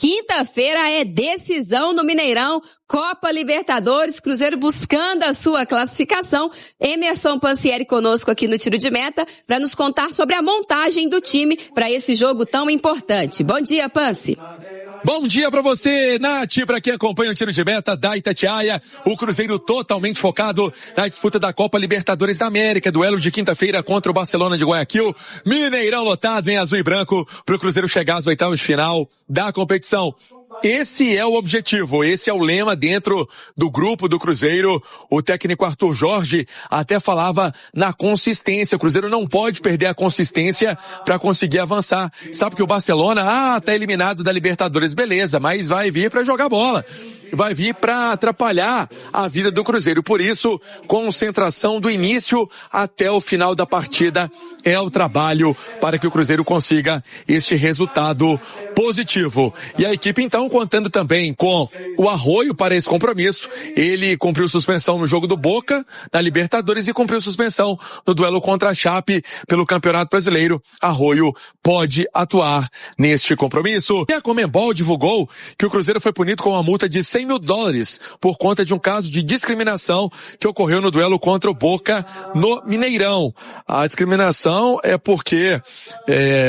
Quinta-feira é decisão no Mineirão, Copa Libertadores, Cruzeiro buscando a sua classificação. Emerson Pansieri conosco aqui no Tiro de Meta para nos contar sobre a montagem do time para esse jogo tão importante. Bom dia, Pansi. Bom dia pra você, Nath, pra quem acompanha o Tiro de Meta da Itatiaia. O Cruzeiro totalmente focado na disputa da Copa Libertadores da América. Duelo de quinta-feira contra o Barcelona de Guayaquil. Mineirão lotado em azul e branco pro Cruzeiro chegar às oitavas de final da competição. Esse é o objetivo, esse é o lema dentro do grupo do Cruzeiro. O técnico Arthur Jorge até falava na consistência. O Cruzeiro não pode perder a consistência para conseguir avançar. Sabe que o Barcelona, tá eliminado da Libertadores, beleza, mas vai vir para jogar bola. Vai vir para atrapalhar a vida do Cruzeiro. Por isso, concentração do início até o final da partida é o trabalho para que o Cruzeiro consiga este resultado positivo. E a equipe, então, contando também com o Arroio para esse compromisso. Ele cumpriu suspensão no jogo do Boca, na Libertadores, e cumpriu suspensão no duelo contra a Chape pelo Campeonato Brasileiro. Arroio pode atuar neste compromisso. E a Conmebol divulgou que o Cruzeiro foi punido com uma multa de $100 mil por conta de um caso de discriminação que ocorreu no duelo contra o Boca no Mineirão. A discriminação é porque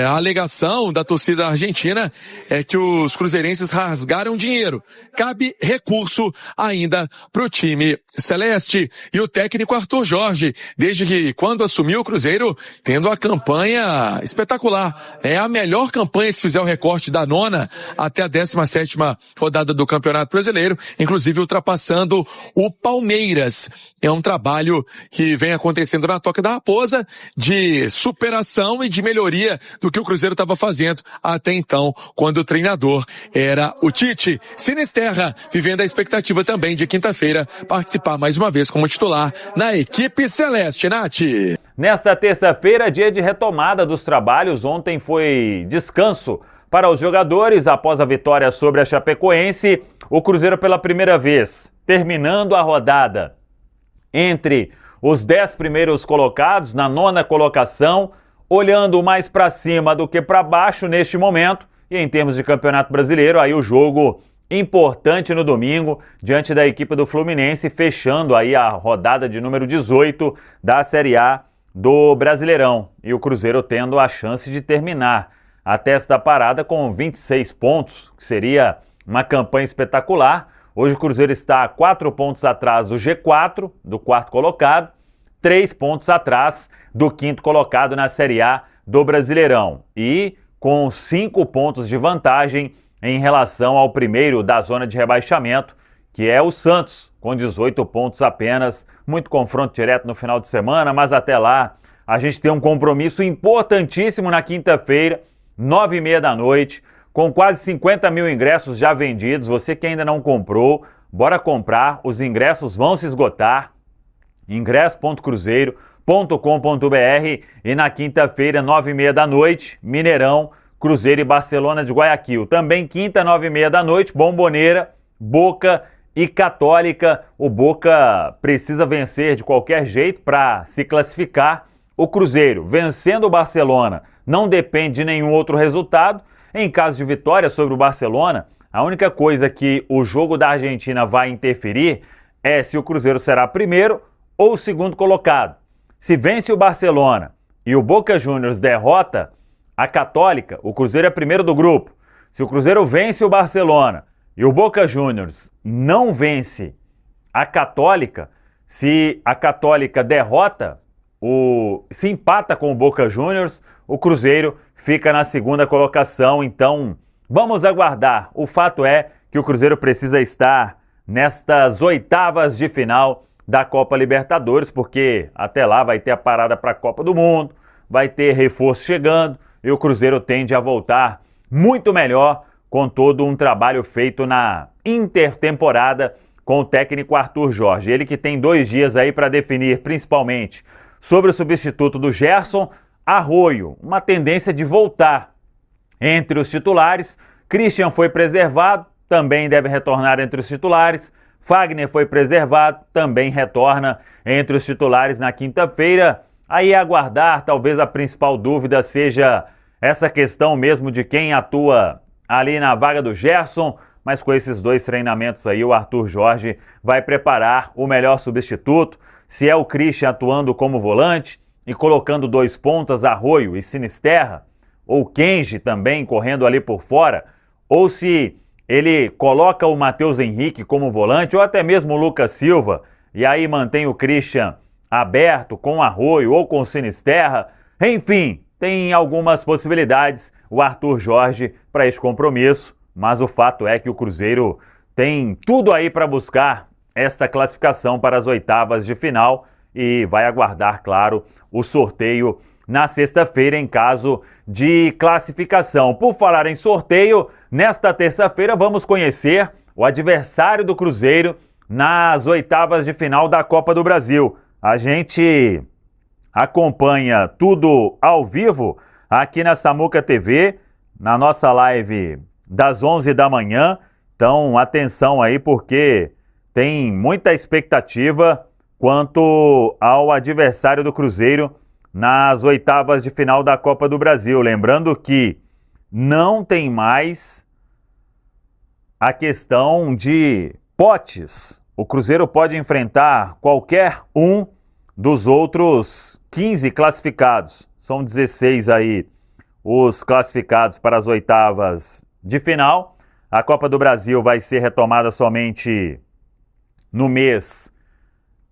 a alegação da torcida argentina é que os cruzeirenses rasgaram dinheiro. Cabe recurso ainda pro time celeste. E o técnico Arthur Jorge, desde que quando assumiu o Cruzeiro, tendo a campanha espetacular. É a melhor campanha, se fizer o recorte da 9ª até a 17ª rodada do Campeonato Brasileiro, inclusive ultrapassando o Palmeiras. É um trabalho que vem acontecendo na Toca da Raposa, de superação e de melhoria do que o Cruzeiro estava fazendo até então, quando o treinador era o Tite. Sinisterra, vivendo a expectativa também de quinta-feira participar mais uma vez como titular na equipe celeste. Nath. Nesta terça-feira, dia de retomada dos trabalhos, ontem foi descanso para os jogadores após a vitória sobre a Chapecoense. O Cruzeiro pela primeira vez, terminando a rodada entre os 10 primeiros colocados, na 9ª colocação, olhando mais para cima do que para baixo neste momento. E em termos de Campeonato Brasileiro, aí o jogo importante no domingo, diante da equipe do Fluminense, fechando aí a rodada de número 18 da Série A do Brasileirão. E o Cruzeiro tendo a chance de terminar até esta parada com 26 pontos, que seria uma campanha espetacular. Hoje o Cruzeiro está a 4 pontos atrás do G4, do quarto colocado, 3 pontos atrás do quinto colocado na Série A do Brasileirão. E com 5 pontos de vantagem em relação ao primeiro da zona de rebaixamento, que é o Santos, com 18 pontos apenas. Muito confronto direto no final de semana, mas até lá a gente tem um compromisso importantíssimo na quinta-feira, 9h30 da noite, com quase 50 mil ingressos já vendidos. Você que ainda não comprou, bora comprar, os ingressos vão se esgotar. ingresso.cruzeiro.com.br. E na quinta-feira, 9h30 da noite, Mineirão, Cruzeiro e Barcelona de Guayaquil. Também quinta, 9h30 da noite, Bomboneira, Boca e Católica. O Boca precisa vencer de qualquer jeito para se classificar. O Cruzeiro, vencendo o Barcelona, não depende de nenhum outro resultado. Em caso de vitória sobre o Barcelona, a única coisa que o jogo da Argentina vai interferir é se o Cruzeiro será primeiro ou segundo colocado. Se vence o Barcelona e o Boca Juniors derrota a Católica, o Cruzeiro é primeiro do grupo. Se o Cruzeiro vence o Barcelona e o Boca Juniors não vence a Católica, se a Católica derrota, se empata com o Boca Juniors, o Cruzeiro fica na segunda colocação. Então, vamos aguardar. O fato é que o Cruzeiro precisa estar nestas oitavas de final da Copa Libertadores, porque até lá vai ter a parada para a Copa do Mundo, vai ter reforço chegando e o Cruzeiro tende a voltar muito melhor com todo um trabalho feito na intertemporada com o técnico Arthur Jorge. Ele que tem 2 dias aí para definir, principalmente sobre o substituto do Gerson. Arroio, uma tendência de voltar entre os titulares. Christian foi preservado, também deve retornar entre os titulares. Fagner foi preservado, também retorna entre os titulares na quinta-feira. Aí aguardar, talvez a principal dúvida seja essa questão mesmo de quem atua ali na vaga do Gerson, mas com esses 2 treinamentos aí o Arthur Jorge vai preparar o melhor substituto, se é o Christian atuando como volante e colocando 2 pontas, Arroio e Sinisterra, ou Kenji também correndo ali por fora, ou se ele coloca o Matheus Henrique como volante, ou até mesmo o Lucas Silva, e aí mantém o Christian aberto com o Arroio ou com o Sinisterra. Enfim, tem algumas possibilidades o Arthur Jorge para esse compromisso, mas o fato é que o Cruzeiro tem tudo aí para buscar esta classificação para as oitavas de final e vai aguardar, claro, o sorteio na sexta-feira em caso de classificação. Por falar em sorteio, nesta terça-feira vamos conhecer o adversário do Cruzeiro nas oitavas de final da Copa do Brasil. A gente acompanha tudo ao vivo aqui na Samuca TV, na nossa live das 11 da manhã. Então, atenção aí, porque tem muita expectativa quanto ao adversário do Cruzeiro nas oitavas de final da Copa do Brasil. Lembrando que não tem mais a questão de potes. O Cruzeiro pode enfrentar qualquer um dos outros 15 classificados. São 16 aí os classificados para as oitavas de final. A Copa do Brasil vai ser retomada somente no mês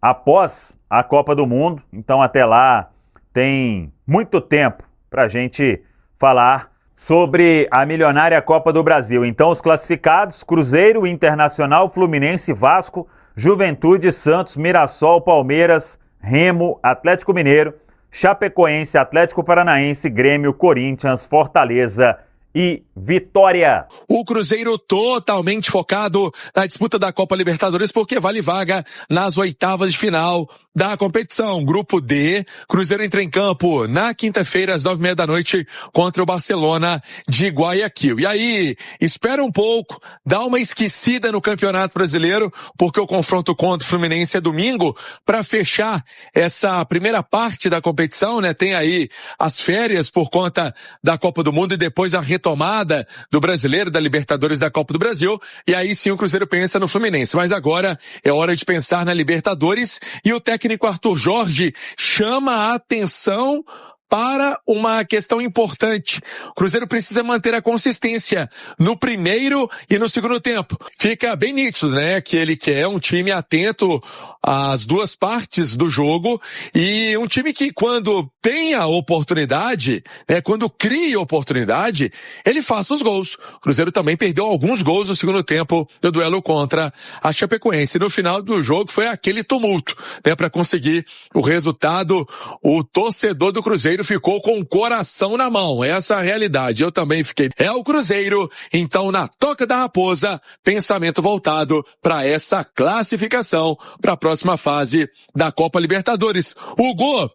após a Copa do Mundo. Então até lá tem muito tempo para a gente falar sobre a milionária Copa do Brasil. Então os classificados: Cruzeiro, Internacional, Fluminense, Vasco, Juventude, Santos, Mirassol, Palmeiras, Remo, Atlético Mineiro, Chapecoense, Atlético Paranaense, Grêmio, Corinthians, Fortaleza e Vitória. O Cruzeiro totalmente focado na disputa da Copa Libertadores, porque vale vaga nas oitavas de final da competição. Grupo D, Cruzeiro entra em campo na quinta-feira às 9h30 da noite contra o Barcelona de Guayaquil. E aí, espera um pouco, dá uma esquecida no Campeonato Brasileiro, porque o confronto contra o Fluminense é domingo, para fechar essa primeira parte da competição, né? Tem aí as férias por conta da Copa do Mundo e depois a retomada do Brasileiro, da Libertadores, da Copa do Brasil, e aí sim o Cruzeiro pensa no Fluminense. Mas agora é hora de pensar na Libertadores, e o técnico Arthur Jorge chama a atenção para uma questão importante. O Cruzeiro precisa manter a consistência no primeiro e no segundo tempo. Fica bem nítido, né, que ele quer um time atento às duas partes do jogo e um time que, quando tem a oportunidade, né, quando cria oportunidade, ele faça os gols. O Cruzeiro também perdeu alguns gols no segundo tempo do duelo contra a Chapecoense. No final do jogo foi aquele tumulto, né, para conseguir o resultado. O torcedor do Cruzeiro ficou com o coração na mão. Essa é a realidade. Eu também fiquei. É o Cruzeiro, então, na toca da raposa, pensamento voltado para essa classificação para a próxima fase da Copa Libertadores. Hugo,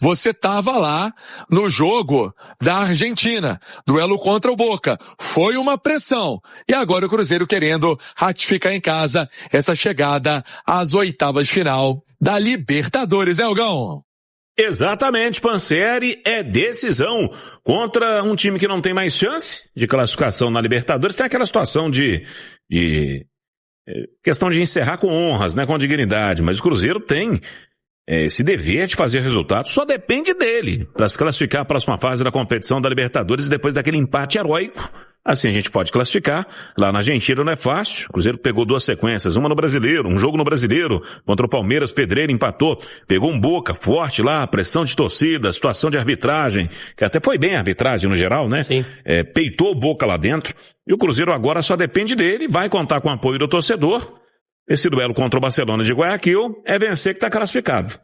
você estava lá no jogo da Argentina, duelo contra o Boca. Foi uma pressão. E agora o Cruzeiro querendo ratificar em casa essa chegada às oitavas de final da Libertadores, né, Hugão? Exatamente, Pansieri, é decisão contra um time que não tem mais chance de classificação na Libertadores. Tem aquela situação de questão de encerrar com honras, né, com dignidade, mas o Cruzeiro tem esse dever de fazer resultado, só depende dele para se classificar à próxima fase da competição da Libertadores depois daquele empate heróico. Assim a gente pode classificar. Lá na Argentina não é fácil. O Cruzeiro pegou 2 sequências, uma no Brasileiro, um jogo no Brasileiro, contra o Palmeiras, Pedreira empatou, pegou um Boca forte lá, pressão de torcida, situação de arbitragem, que até foi bem a arbitragem no geral, né? Sim. Peitou o Boca lá dentro. E o Cruzeiro agora só depende dele, vai contar com o apoio do torcedor. Esse duelo contra o Barcelona de Guayaquil é vencer que tá classificado.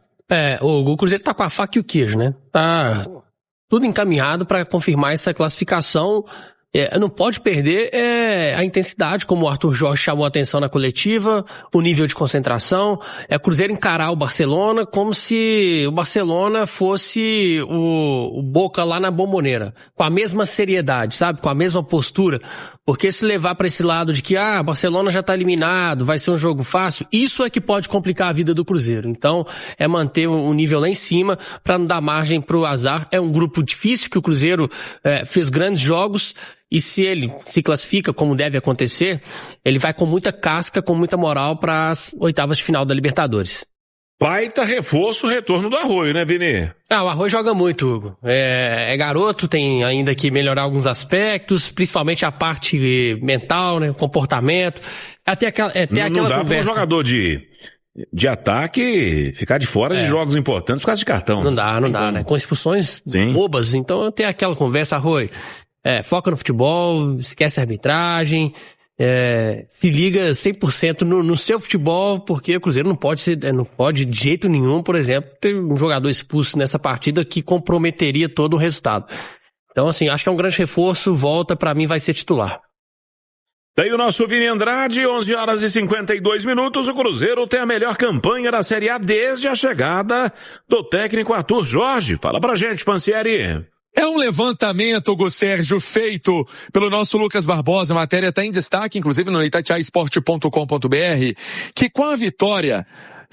O Cruzeiro tá com a faca e o queijo, né? Tá tudo encaminhado para confirmar essa classificação. Não pode perder a intensidade, como o Arthur Jorge chamou a atenção na coletiva, o nível de concentração. O Cruzeiro encarar o Barcelona como se o Barcelona fosse o Boca lá na Bombonera, com a mesma seriedade, sabe? Com a mesma postura. Porque se levar para esse lado de que o Barcelona já tá eliminado, vai ser um jogo fácil, isso é que pode complicar a vida do Cruzeiro. Então, é manter o nível lá em cima para não dar margem pro azar. É um grupo difícil, que o Cruzeiro fez grandes jogos. E se ele se classifica, como deve acontecer, ele vai com muita casca, com muita moral para as oitavas de final da Libertadores. Baita reforço o retorno do Arroio, né, Vini? O Arroio joga muito, Hugo. É garoto, tem ainda que melhorar alguns aspectos, principalmente a parte mental, né, comportamento. Até aquela Não dá conversa. para um jogador de ataque ficar de fora de jogos importantes por causa de cartão. Não dá, né? Com expulsões bobas. Então tem aquela conversa, Arroio. Foca no futebol, esquece a arbitragem, se liga 100% no seu futebol, porque o Cruzeiro não pode de jeito nenhum, por exemplo, ter um jogador expulso nessa partida que comprometeria todo o resultado. Então, assim, acho que é um grande reforço, volta, pra mim vai ser titular. Daí o nosso Vini Andrade, 11 horas e 52 minutos, o Cruzeiro tem a melhor campanha da Série A desde a chegada do técnico Arthur Jorge. Fala pra gente, Pansieri. É um levantamento, Hugo Sérgio, feito pelo nosso Lucas Barbosa. A matéria está em destaque, inclusive no itatiaesporte.com.br, que com a vitória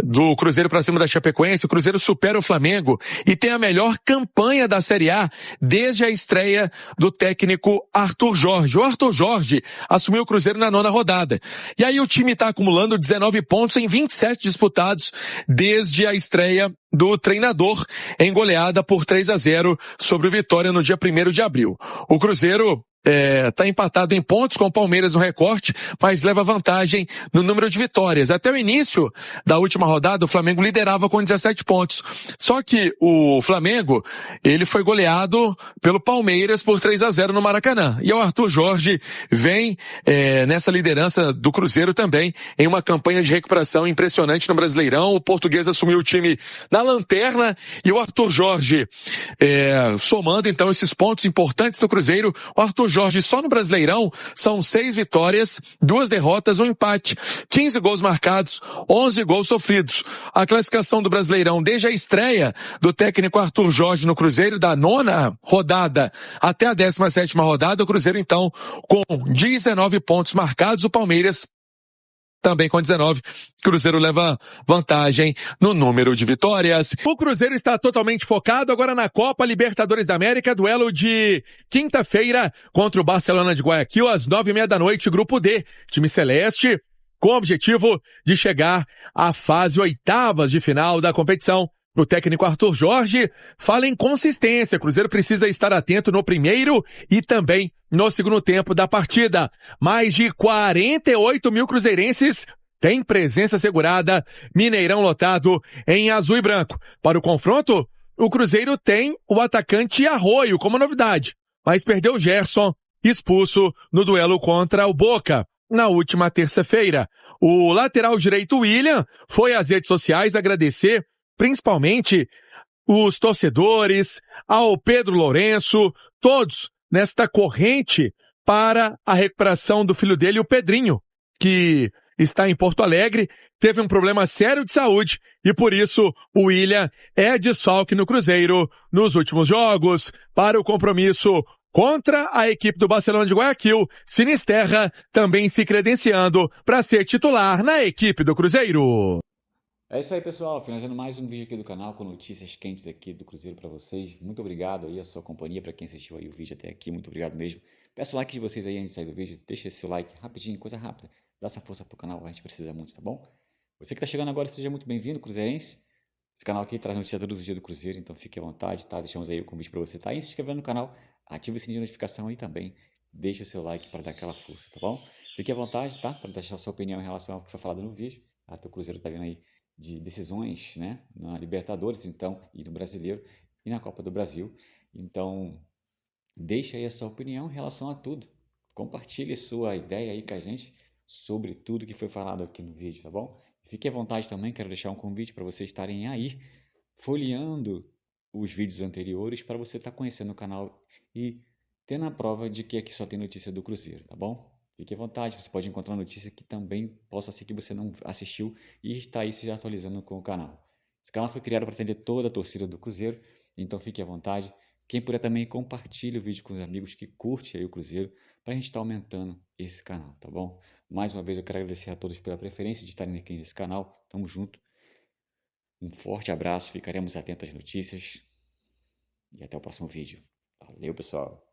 do Cruzeiro para cima da Chapecoense, o Cruzeiro supera o Flamengo e tem a melhor campanha da Série A desde a estreia do técnico Arthur Jorge. O Arthur Jorge assumiu o Cruzeiro na 9ª rodada. E aí o time está acumulando 19 pontos em 27 disputados desde a estreia do treinador em goleada por 3-0 sobre o Vitória no dia 1º de abril. O Cruzeiro tá empatado em pontos com o Palmeiras no recorte, mas leva vantagem no número de vitórias. Até o início da última rodada, o Flamengo liderava com 17 pontos. Só que o Flamengo, ele foi goleado pelo Palmeiras por 3-0 no Maracanã. E o Arthur Jorge vem nessa liderança do Cruzeiro também, em uma campanha de recuperação impressionante no Brasileirão. O português assumiu o time na lanterna e o Arthur Jorge, somando então esses pontos importantes do Cruzeiro, o Arthur Jorge só no Brasileirão são 6 vitórias, 2 derrotas, 1 empate, 15 gols marcados, 11 gols sofridos. A classificação do Brasileirão desde a estreia do técnico Arthur Jorge no Cruzeiro, da 9ª rodada até a 17ª rodada, o Cruzeiro então com 19 pontos marcados, o Palmeiras também com 19, Cruzeiro leva vantagem no número de vitórias. O Cruzeiro está totalmente focado agora na Copa Libertadores da América, duelo de quinta-feira contra o Barcelona de Guayaquil, às 9h30 da noite, grupo D, time celeste, com o objetivo de chegar à fase oitavas de final da competição. O técnico Arthur Jorge fala em consistência. O Cruzeiro precisa estar atento no primeiro e também no segundo tempo da partida. Mais de 48 mil cruzeirenses têm presença assegurada. Mineirão lotado em azul e branco. Para o confronto, o Cruzeiro tem o atacante Arroio como novidade, mas perdeu o Gerson, expulso no duelo contra o Boca na última terça-feira. O lateral direito William foi às redes sociais agradecer principalmente os torcedores, ao Pedro Lourenço, todos nesta corrente para a recuperação do filho dele, o Pedrinho, que está em Porto Alegre, teve um problema sério de saúde e por isso o William é desfalque no Cruzeiro nos últimos jogos. Para o compromisso contra a equipe do Barcelona de Guayaquil, Sinisterra também se credenciando para ser titular na equipe do Cruzeiro. É isso aí, pessoal, finalizando mais um vídeo aqui do canal com notícias quentes aqui do Cruzeiro para vocês. Muito obrigado aí a sua companhia, para quem assistiu aí o vídeo até aqui, muito obrigado mesmo. Peço o like de vocês aí antes de sair do vídeo, deixa esse like rapidinho, coisa rápida, dá essa força pro canal, a gente precisa muito, tá bom? Você que tá chegando agora, seja muito bem-vindo, cruzeirense. Esse canal aqui traz notícias todos os dias do Cruzeiro, então fique à vontade, tá? Deixamos aí o convite para você tá aí, se inscrevendo no canal, ative o sininho de notificação aí também, deixa o seu like para dar aquela força, tá bom? Fique à vontade, tá? Para deixar a sua opinião em relação ao que foi falado no vídeo, o Cruzeiro tá vendo aí de decisões, né, na Libertadores, então, e no Brasileiro, e na Copa do Brasil. Então, deixa aí a sua opinião em relação a tudo. Compartilhe sua ideia aí com a gente sobre tudo que foi falado aqui no vídeo, tá bom? Fique à vontade também, quero deixar um convite para vocês estarem aí folheando os vídeos anteriores para você estar conhecendo o canal e tendo a prova de que aqui só tem notícia do Cruzeiro, tá bom? Fique à vontade, você pode encontrar notícia que também possa ser que você não assistiu e está aí se atualizando com o canal. Esse canal foi criado para atender toda a torcida do Cruzeiro, então fique à vontade. Quem puder também compartilhe o vídeo com os amigos que curtem aí o Cruzeiro, para a gente estar aumentando esse canal, tá bom? Mais uma vez eu quero agradecer a todos pela preferência de estarem aqui nesse canal, tamo junto. Um forte abraço, ficaremos atentos às notícias e até o próximo vídeo. Valeu, pessoal!